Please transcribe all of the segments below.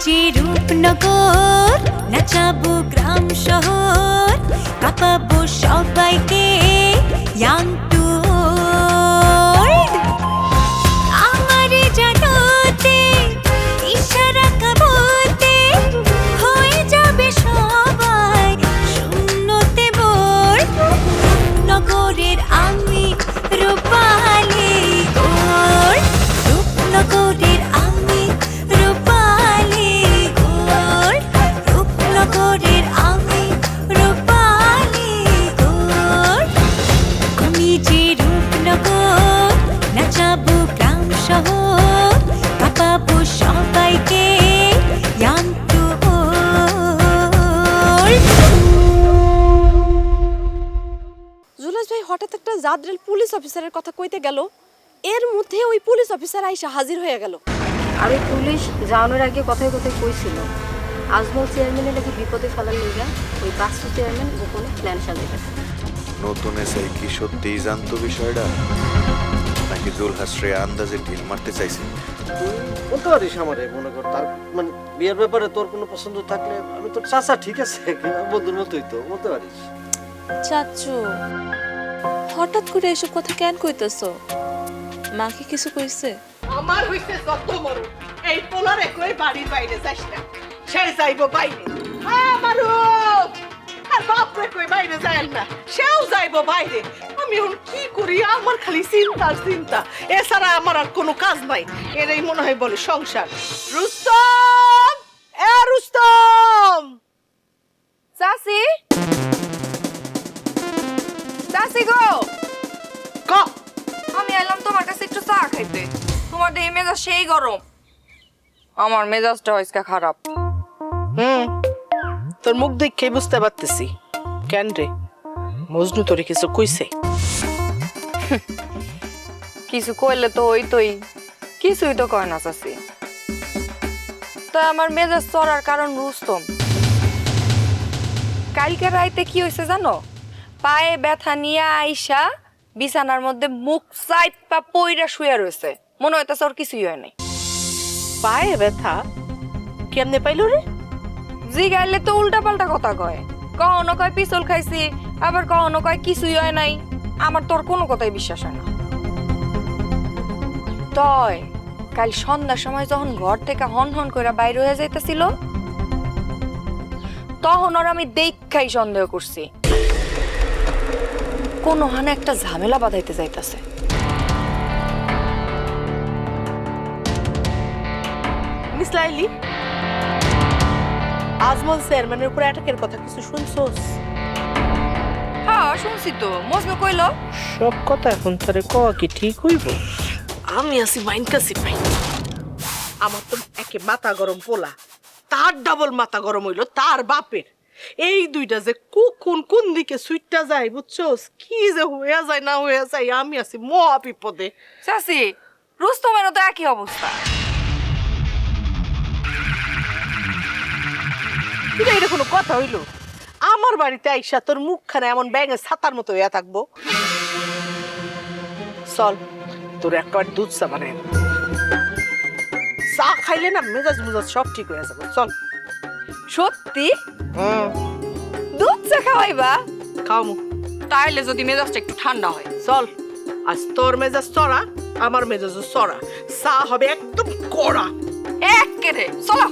যে রূপনগর, নাচাবো গ্রাম শহর, কাঁপাবো সবাইকে ইয়াং টু ওল্ড। আমারে জানাতে ইশারা কাবতে হয়ে যাবে সবাই শূন্যতে বোর। নগরের আমি রূপালী গোর, রূপনগরের আমি রূপালী গোর, রূপনগরের আমি রূপালী গোর। আমি যে রূপনগর, নাচাবো গ্রাম শহর, কাঁপাবো সবাইকে ইয়াং টু ওল্ড। জুলাস ভাই হঠাৎ একটা জাদরেল পুলিশ অফিসারের কথা কইতে গেল, এর মধ্যে ওই পুলিশ অফিসার আইসা হাজির হয়ে গেল। আর ওই পুলিশ যাওয়ানোর আগে কথায় কথায় কইছিল আজমল চেয়ারম্যানের নাকি বিপদে ফেলার লেগা ওই বাস্তু চেয়ারম্যান গোপনে প্ল্যান সাজাইতেছে। নতুন এসআই কি সত্যিই জানতো বিষয়টা, নাকি জুলহাসরে আন্দাজে ঢিল মারতে চাইছে? বলতে পারিস আমারে, মনে কর তার মানে বিয়ের ব্যাপারে তোর কোনো পছন্দ থাকলে আমি তোর চাচা, ঠিক আছে, বন্ধুর মতোই তো বলতে পারিস। চাচু হঠাৎ করে এসব কথা কেন কইতেছ? মা কি কিছু কইছে? আমার হইছে যত মরু এই পোলারে কই বাড়ির বাইরে যাস না, সে যাইবো বাইরে। আমারও আর বাপরে কই বাইরে যায় না, সেও যাইবো বাইরে। আমি এখন কি করি, আমার খালি চিন্তার চিন্তা, এছাড়া আমার আর কোনো কাজ নাই। এরাই মনে হয় বলে সংসার। রুস্তম, এ রুস্তম, চাচি, চাচি গো, ক আমি এলাম তোমার কাছে একটু চা খাইতে। তোমার দেহে মেজাজ সেই গরম, আমার মেজাজটা আজকে খারাপ। তোর মুখ দেখে বুঝতে পারতেছি। কেন রে, মজনু তোরে কিছু কইছে? কিছু কইলে তো হইতোই, কিছুই তো কয় না চাচি। তা আমার মেজাজ চড়ার কারণ রুস্তম। কালকে রাইতে কি হয়েছে জানো? পায়ে ব্যথা নিয়ে আইসা বিছানার মধ্যে মুখ চাইপা পইরা শুয়ে রয়েছে, মনে হইতেছে ওর কিছুই হয় নাই। পায়ে ব্যথা কেমনে পাইলো রে? জিগাইলে তো উল্টা পাল্টা কথা কয়, কখনো কয় পিছল খাইছি, আবার কখনো কয় কিছুই হয় নাই। আমার তোর কোনো কথাই বিশ্বাস হয় না। তয় কাল সন্ধ্যার সময় যখন ঘর থেকে হন হন করে বাইরে হয়ে যাইতেছিল, তখন ওর আমি দেখাই সন্দেহ করছি কোনো হানে একটা ঝামেলা বাঁধাইতে যাইতেছে। মিস লাইলি, আজমল চেয়ারম্যানের উপর অ্যাটাকের কথা কিছু শুনছোস? হ্যাঁ শুনছি তো, মজনু কইলো। সব কথা এখন তোরে কওয়া কি ঠিক হইব? আমি আছি মাইন কাছি পাই। আমার তো একে মাথা গরম পোলা, তার ডাবল মাথা গরম হইলো তার বাপের। এই দুইটা যে কখন কোন দিকে সুইটটা যায় বুঝছোস, কি যে হইয়া যায় না হইয়া যায়, আমি আছি মহা বিপদে। চাচি, রুস্তমেরও তো একই অবস্থা। এটা কোনো কথা হইলো? আমার বাড়িতে আইসা তোর মুখখানে এমন ব্যাঙের ছাতার মতো হইয়া থাকবো? চল তোর একবার দুধ চা বানাই, চা খাইলে না মেজাজ মেজাজ সব ঠিক হয়ে যাবে। চল। সত্যি দুধ চা খাওয়াইবা? খাওয়ামু। তাইলে যদি মেজাজটা একটু ঠান্ডা হয়। চল, আজ তোর মেজাজ চড়া, আমার মেজাজ চড়া, চা হবে একদম কড়া। একেরে চলো।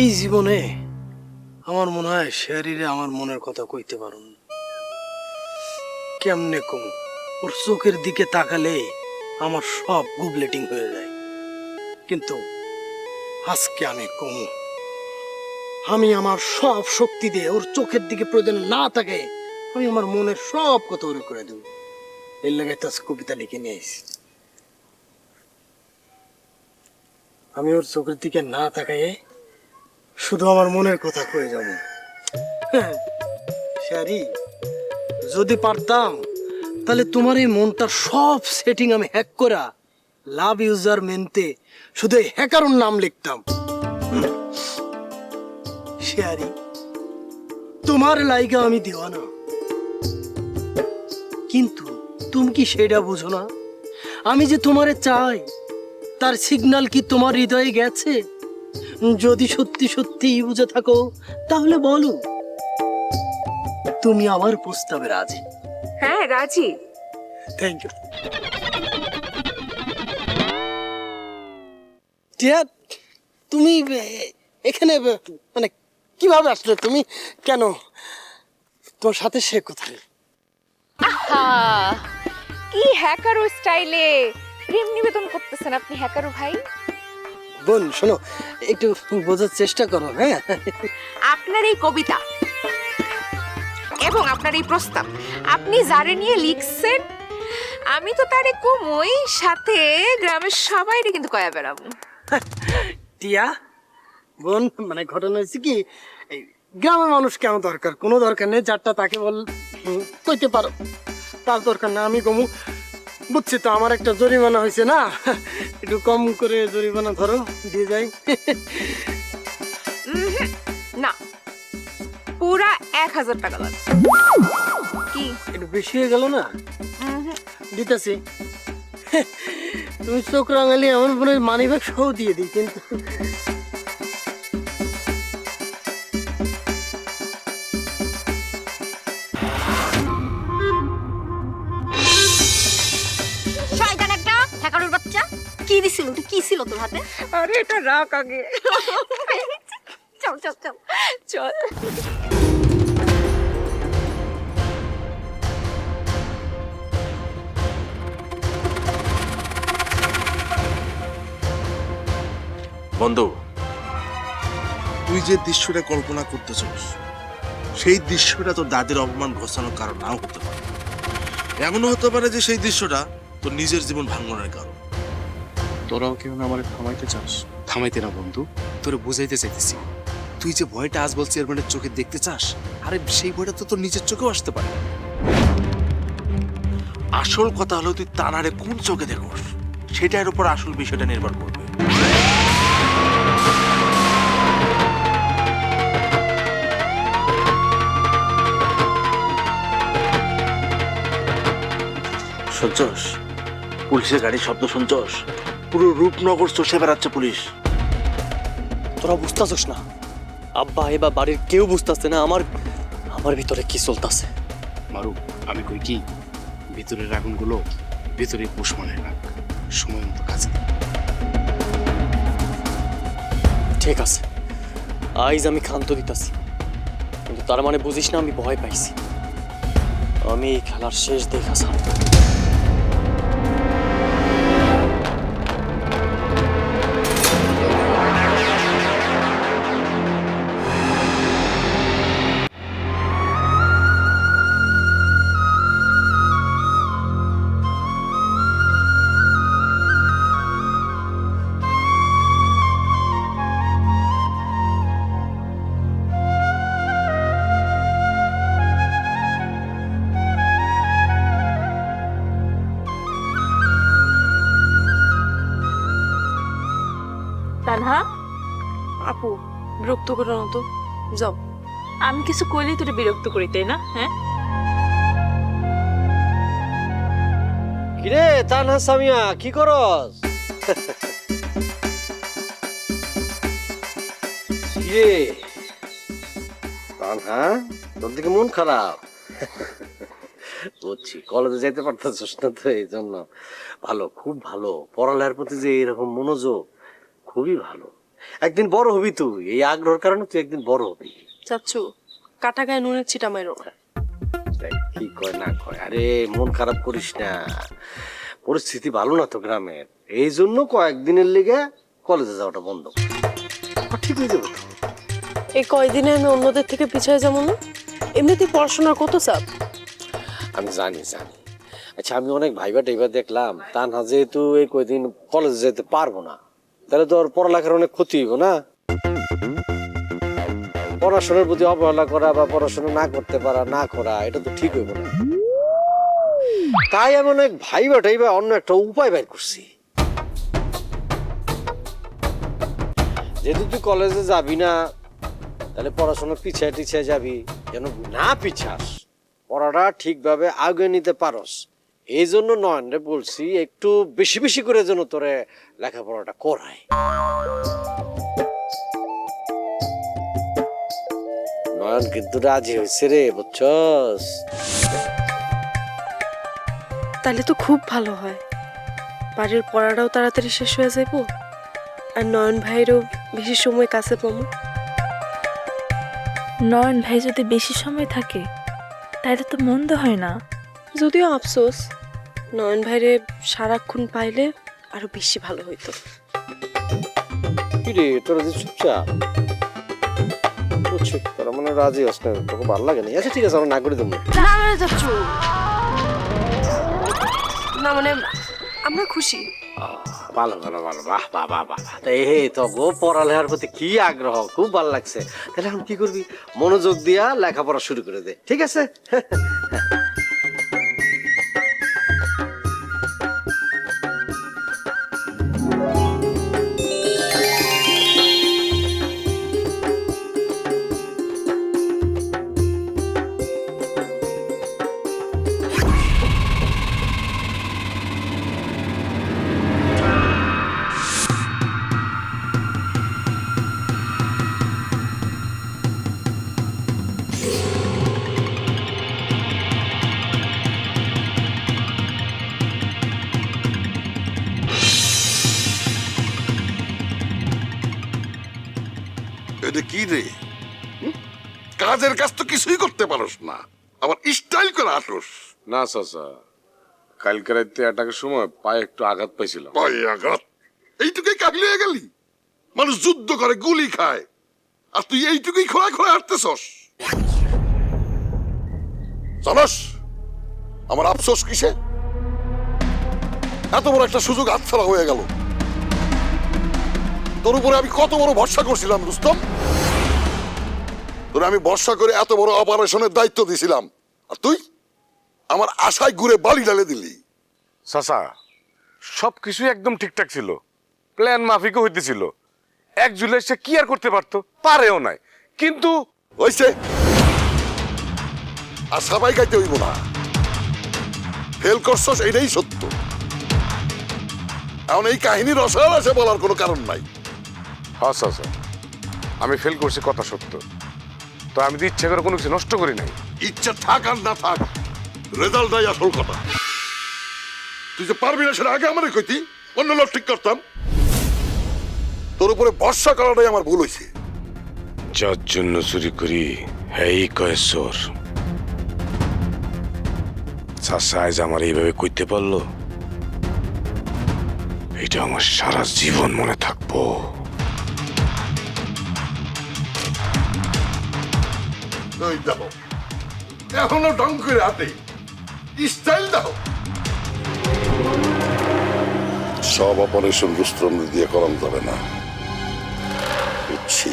এই জীবনে আমার মনে হয় শেয়ারিরে আমার মনের কথা কইতে পারুন। কেমনে কম, ওর চোখের দিকে তাকালে আমার সব গুবলেটিং হয়ে যায়। কিন্তু আজকে আমি কম, আমি আমার সব শক্তি দিয়ে ওর চোখের দিকে প্রয়োজন না থাকে আমি আমার মনের সব কথা ওরে করে দেব। এর লাগে তো কবিতা লিখে নিয়ে আসি। আমি ওর চোখের দিকে না তাকাই শুধু আমার মনের কথা কয়ে যাব। শারি, যদি পারতাম তাহলে তোমার এই মনটা সব সেটিং আমি হ্যাক করা লাভ ইউজার মেনতে শুধু হ্যাকারুর নাম লিখতাম। শারি, তোমার লাইগা আমি দিওয়ানা, কিন্তু তুমি কি সেটা বুঝো না? আমি যে তোমারে চাই তার সিগন্যাল কি তোমার হৃদয়ে গেছে? যদি সত্যি সত্যি বুঝে থাকো তাহলে বলো তুমি আমার প্রস্তাবে রাজি। হ্যাঁ রাজি। Thank you. টিয়া, তুমি এখানে মানে কিভাবে আসলে? তুমি কেন? তোমার সাথে সে কোথায়? কি হ্যাকারো স্টাইলে প্রেম নিবেদন করতেছেন আপনি হ্যাকারো ভাই। বোন শোনো, একটু বোঝার চেষ্টা করো। হ্যাঁ, আপনার এই কবিতা এবং আপনার এই প্রস্তাব আপনি যারে নিয়ে লিখছেন, আমি তো তারে কমই সাথে গ্রামের সবাইরে কিন্তু কয়া বেড়াবো। টিয়া বোন, মানে ঘটনা হয়েছে কি, এই গ্রামের মানুষ কেন দরকার? কোনো দরকার নেই, যারটা তাকে কইতে পারো, তার দরকার না। আমি কমু, বুঝছি তো, আমার একটা জরিমানা হয়েছে না, একটু কম করে জরিমানা ধরো, দিয়ে যাই। না, পুরা 1000 টাকা লাগবে। কি একটু বেশি হয়ে গেল না? দিতেছি। তুমি চোখ রাঙালি এমন মনে মানি ব্যাগ সহ দিয়ে দিই, কিন্তু শয়তান একটা হ্যাকারের বাচ্চা! কি দিছিল? ওটা কি ছিল তোর হাতে? আরে এটা রাখ আগে। চল চল চল চল। বন্ধু, তুই যে দৃশ্যটা কল্পনা করতেছিস সেই দৃশ্যটা তোর দাদির অপমান ঘোষানোর কারণ নাও হতে পারে। এমনও হতে পারে যে সেই দৃশ্যটা তোর নিজের জীবন ভাঙনের কারণ। তোরাও কেউ না আমারে থামাইতে চাস? থামাইতে না বন্ধু, তোরে বুঝাইতে চাইতেছি। তুই যে ভয়টা আজমল চেয়ারম্যানের চোখে দেখতে চাস, আরে সেই ভয়টা তো তোর নিজের চোখেও আসতে পারে। আসল কথা হলো তুই তানারে কোন চোখে দেখোস, সেটার উপর আসল বিষয়টা নির্ভর করবে। শুনছস? পুলিশের গাড়ির শব্দ শুনছস? পুরো রূপনগর চষে বেড়াচ্ছে পুলিশ। তোরা বুঝতেছস না? আব্বা এবা বাড়ির কেউ বুঝতেছে না আমার ভিতরে কি চলতেছে। মারু, আমি কই কি, ভিতরের আগুনগুলো ভিতরে পোষ মানে রাখ, সময় মতো কাজে। ঠিক আছে, আইজ আমি ক্ষান্ত দিতেছি, কিন্তু তার মানে বুঝিস না আমি ভয় পাইছি। আমি এই খেলার শেষ দেখা ছাড়ব। তানহা, আপু বিরক্ত করো না তো, যাও। আমি কিছু কইলেই তোরে বিরক্ত করি, তাই না? হ্যাঁ, কিরে তানহা সামিয়া, কি করস? কিরে তানহা, তোর দিকে মন খারাপ? বুঝছি, কলেজে যাইতে পারতেছিস না তো, এই জন্য। ভালো, খুব ভালো। পড়ালেখার প্রতি যে এরকম মনোযোগ, খুবই ভালো। একদিন বড় হবি তুই, এই আগ্রহের কারণে তুই একদিন বড় হবি। চাচ্ছু, কাটা গায়ে নুনের ছিটা মাইরো না। কি কয় না কয়, আরে মন খারাপ করিস না, পরিস্থিতি ভালো না তো গ্রামের, এই জন্য কয়েকদিনের লেগে কলেজে যাওয়াটা বন্ধ। ঠিক হয়ে যাবে তো। এই কয়দিনে আমি অন্যদের থেকে পিছিয়ে যাবো না? এমনিতেই পড়াশোনার কত চাপ। আমি জানি। আচ্ছা, আমি অনেক ভাইবা টাইবা দেখলাম, তানহা যেহেতু এই কয়দিন কলেজে যেতে পারবো না, তাহলে তো ওর পড়ালেখার অনেক ক্ষতি হইব না? পড়াশোনার প্রতি অবহেলা করা বা পড়াশোনা না করতে পারা, না করা, এটা তো ঠিক হইব না। তাই আমি অনেক ভাইবা টাইবা অন্য একটা উপায় বের করছি। যেহেতু তুই কলেজে যাবি না, তাহলে পড়াশোনা পিছিয়ে যাবি, যেন না পিছাস, পড়াটা ঠিকভাবে আগে নিতে পারস, এই জন্য নয়নরে বলছি একটু বেশি বেশি করে যেন তোরে লেখাপড়াটা করায়। নয়ন কিন্তু রাজি হয়েছে রে, বুঝছস? তাহলে তো খুব ভালো হয়, বাড়ির পড়াটাও তাড়াতাড়ি শেষ হয়ে যাইব আর নয়ন ভাইয়েরও বেশি সময় কাছে পাবো। নয়ন ভাই যদি বেশি সময় থাকে তাহলে তো মন্দ হয় না। যদিও আফসোস, নয়ন ভাইরে সারাক্ষণ পাইলে আরো বেশি ভালো হইতো। কি রে তোরা যে চুপচাপ বুঝছি, তোরা মানে রাজি হস না, তোকে ভালো লাগে না। আচ্ছা ঠিক আছে, আমরা না করে দেবো। না মানে আমরা খুশি। ভালো ভালো ভালো, বাহ বাহ বাহ বাহ। এই তো গো পড়ালেখার প্রতি কি আগ্রহ, খুব ভালো লাগছে। তাহলে এখন কি করবি, মনোযোগ দিয়া লেখাপড়া শুরু করে দে, ঠিক আছে? এটা কি রে? কাজের কাজ তো কিছুই করতে পারস না, আবার স্টাইল করে আসোস। না চাচা, কালকে রাতে অ্যাটাকের সময় পায়ে একটু আঘাত পাইছিলাম। পায়ে আঘাত? এইটুকুই কাহিল হয়ে গেলি? মানুষ যুদ্ধ করে গুলি খায়, আর তুই এইটুকুই খোলা খোলা হাঁটতেছস। জানস আমার আফসোস কিসে? এত বড় একটা সুযোগ হাতছাড়া হয়ে গেল। তোর উপরে আমি কত বড় ভরসা করছিলাম রুস্তম। তোরে আমি ভরসা করে এত বড় অপারেশনের দায়িত্ব দিছিলাম, আর তুই আমার আশায় ঘুরে বালি ঢালে দিলি। চাচা, সবকিছু একদম ঠিকঠাক ছিল, প্ল্যান মাফিকও হইতেছিল। 1 জুলাই সে কি আর করতে পারতো? পারেও নাই। কিন্তু হইছে, আর সবাই গাইতে হইব না। ফেল করছস এটাই সত্য। এখন এই কাহিনী রসায়ন বলার কোনো কারণ নাই। হ্যাঁ চাচা, আমি ফেল করছি, কথা সত্য। তো আমি তো ইচ্ছা করে কোনো কিছু নষ্ট করি নাই। ইচ্ছা থাক আর না থাক, রেজাল্টটাই আসল কথা। তুই যে পারবি না সেটা আগে আমারে কইতি, অন্য লোক ঠিক করতাম। তোর উপরে ভরসা করাটাই আমার ভুল হয়েছে। যার জন্য চুরি করি এই কয় চোর। চাচা আজ আমার এইভাবে কইতে পারলো, এটা আমার সারা জীবন মনে থাকবো। ওই দেখো, এখনো ঢং করে হাতে স্টাইল দাও। সব অপারেশন রুস্তম দিয়ে করানো যাবে না, বুঝছি।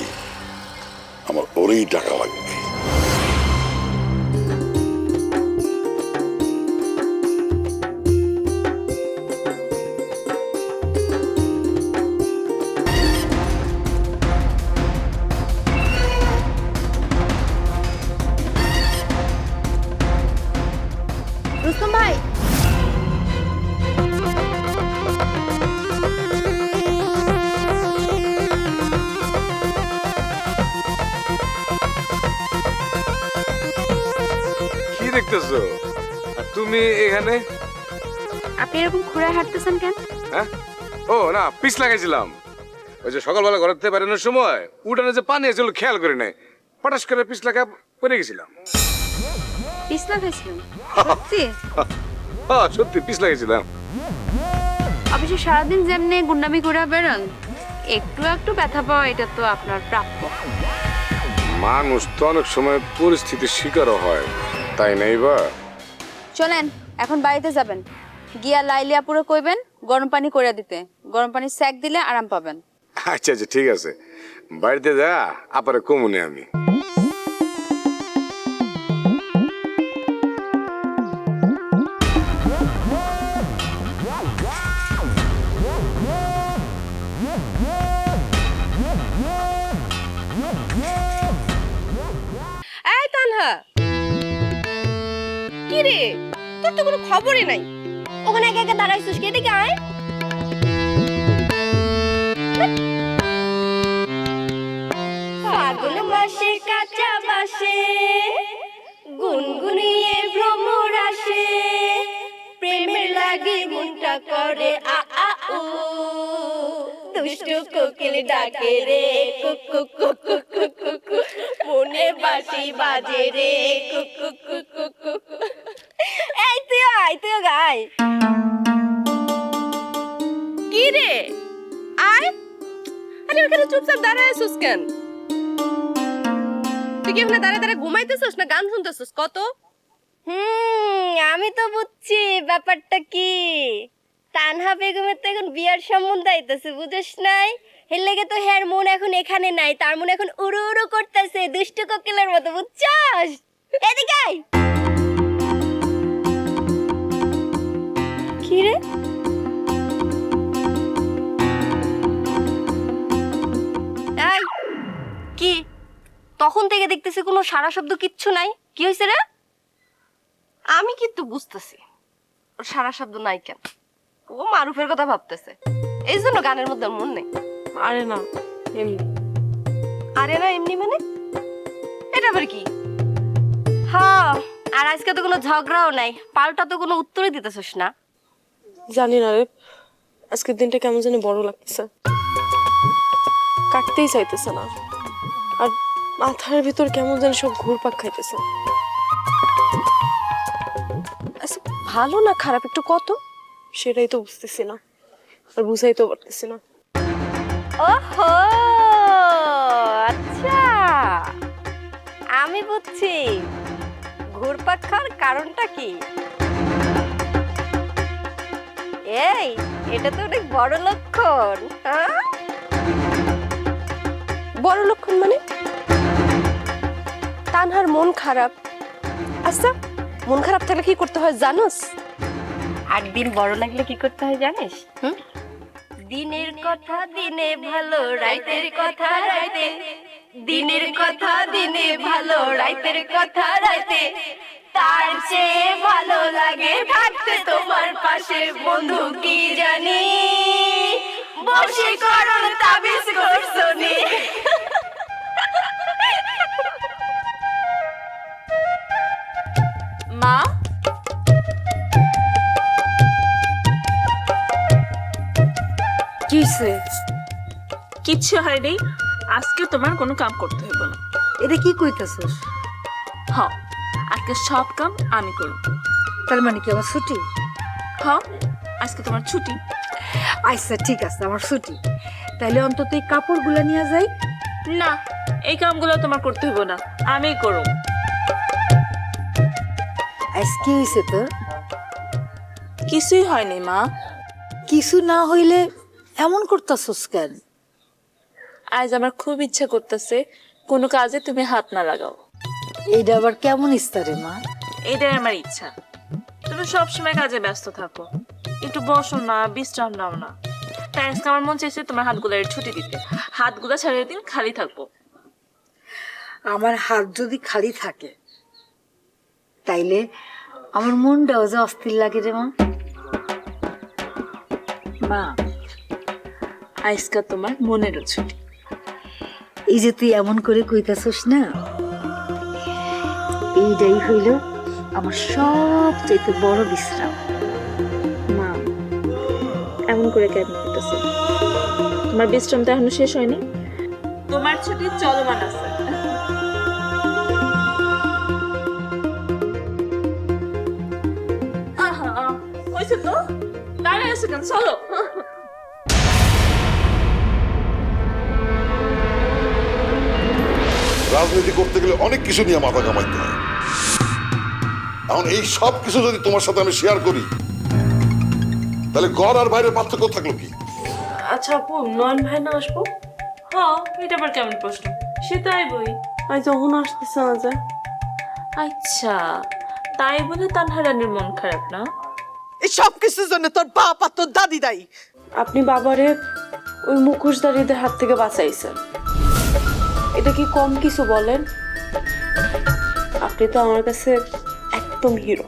আমার ওরেই টাকা লাগবে। রুস্তম ভাই, কি দেখতেছো? আর তুমি এখানে? আপনি এরকম ঘুরে হাঁটতেছেন কেন? হ্যাঁ, ও না, পিস লাগাইছিলাম। ওই যে সকালবেলা ঘরের থেকে বেরোনোর সময় উঠানে যে পানি আছে খেয়াল করে নাই, পটাশ করে পিস লাগা পড়ে গেছিলাম। পিস লাগাইছিলেন? সত্যি? হ্যাঁ সত্যি পিস লাগাইছিলাম। অবশ্য সারাদিন যেমনি গুন্ডামি করে বেরোন, একটু একটু ব্যথা পাওয়া এটা তো আপনার প্রাপ্য। মানুষ তো অনেক সময় পরিস্থিতির শিকারও হয়, তাই নাই বা? চলেন এখন বাড়িতে যাবেন, গিয়া লাইলিয়া পুরো কইবেন গরম পানি করে দিতে। গরম পানি সেক দিলে আরাম পাবেন। আচ্ছা আচ্ছা ঠিক আছে, বাড়িতে যা আপারে কমুনে আমি। এই তানহা, কি রে, তোর তো কোনো খবরই নাই। ওখানে একা একা দাঁড়াইছিস কে এদিকে আয় ফাগুন মাসে কাঁচা বাসে গুনগুনিয়ে ভ্রমর আসে প্রেমের লাগে মনটা করে আ আ উ দুষ্টু কোকিল ডাকে রে কুকু কুকু কুকু কু মনে বাঁশি বাজে রে কুকু কুকু কুকু এই তুইও গায় কি রে আয় আরে ওখানে চুপচাপ দাঁড়ায় আছিস কেন তুই কি ওখানে দাঁড়ায় দাঁড়ায় ঘুমাইতেছিস না গান শুনতেছিস কত আমি তো বুঝছি ব্যাপারটা কি তানহা বেগমের তো এখন বিয়ার সম্বন্ধ আইতেছে বুঝিস নাই এর লেগে তো হের মন এখন এখানে নাই তার মন এখন উড়ু উড়ু করতেছে দুষ্টু কোকিলের মতো বুঝছস এদিকে আয় কি রে এই কি তখন থেকে দেখতেছি কোনো সারা শব্দ কিচ্ছু নাই কি হইছে রে আমি কিন্তু বুঝতেছি ওর সারা শব্দ নাই কেন ও মারুফের কথা ভাবতেছে এই জন্য গানের মধ্যে মন নেই আরে না এমনি আরে না এমনি মানে এটা আবার কি হ্যাঁ আর আজকে তো কোনো ঝগড়াও নাই পাল্টা তো কোনো উত্তরই দিতেছিস না জানি না রে আজকের দিনটা কেমন জানি বড় লাগতেছে কাটতেই চাইতেছে না আর মাথার ভিতর কেমন জানি সব ঘুরপাক খাইতেছে আচ্ছা ভালো না খারাপ একটু কত সেটাই তো বুঝতেছি না আর বুঝাইতেও পারতেছি না ওহো আচ্ছা আমি বুঝছি ঘুরপাক খাওয়ার কারণটা কি এই এটা তো অনেক বড় লক্ষণ হ্যাঁ বড় লক্ষণ মানে তানহার মন খারাপ আচ্ছা মন খারাপ থাকলে কি করতে হয় জানোস একদিন বড় লাগলে কি করতে হয় জানিস দিনের কথা দিনে ভালো রাইতের কথা রাইতে দিনের কথা দিনে ভালো রাইতের কথা রাইতে তার চেয়ে ভালো লাগে থাকতে তোমার পাশে বন্ধু কি জানি বশীকরণ তাবিজ করছো নি মা কিসে কিচ্ছু হয়নি আজকে তোমার কোনো কাম করতে হবে না এটা কি কইতাছস হ আজকে সব কাম আমি করব তার মানে কি আমার ছুটি হ আজকে তোমার ছুটি আচ্ছা ঠিক আছে আমার ছুটি তাইলে অন্তত এই কাপড়গুলো নিয়ে যাই না এই কামগুলো তোমার করতে হবে না আমিই করব আজ কি হয়েছে তোর কিছুই হয়নি মা কিছু না হইলে এমন করতাছস কেন আজ আমার খুব ইচ্ছা করতেছে কোনো কাজে তুমি হাত না লাগাও এইটা আবার কেমন ইস্তারে মা এটাই আমার ইচ্ছা তুমি সবসময় কাজে ব্যস্ত থাকো একটু বসো না বিশ্রাম নাও না তাই আজকে আমার মন চাইছে তোমার হাতগুলোর ছুটি দিতে হাতগুলো সারাদিন দিন খালি থাকবো আমার হাত যদি খালি থাকে তাইলে আমার মনটাও যে অস্থির লাগে রে মা মা আজকে তোমার মনেরও ছুটি এই যে তুই এমন করে কইতাছস না এইটাই হইল আমার সবচেয়ে বড় বিশ্রাম মা এমন করে কেন করতেছো তোমার বিশ্রামটা এখনো শেষ হয়নি তোমার ছুটি চলমান আছে হয়েছে তো দাঁড়িয়ে আছে কেন চলো রাজনীতি করতে গেলে অনেক কিছু নিয়ে মাথা কামাইতে হয়। এখন এই সব কিছু যদি তোমার সাথে আমি শেয়ার করি তাহলে ঘর আর বাইরের পার্থক্য থাকলো কি? আচ্ছা আপু নয়ন ভাই না আসবো হ্যাঁ এটা আবার কেমন প্রশ্ন সে তাই বই আজ যখন আসতেছে না যে আচ্ছা তাই বলে তানহা রানীর মন খারাপ না এই সব কিছুর জন্য তোর বাপ আর তোর দাদি দায়ী আপনি বাবারে ওই মুখোশধারীদের হাত থেকে বাঁচাইছেন এটা কি কম কিছু বলেন আপনি তো আমার কাছে একদম হিরো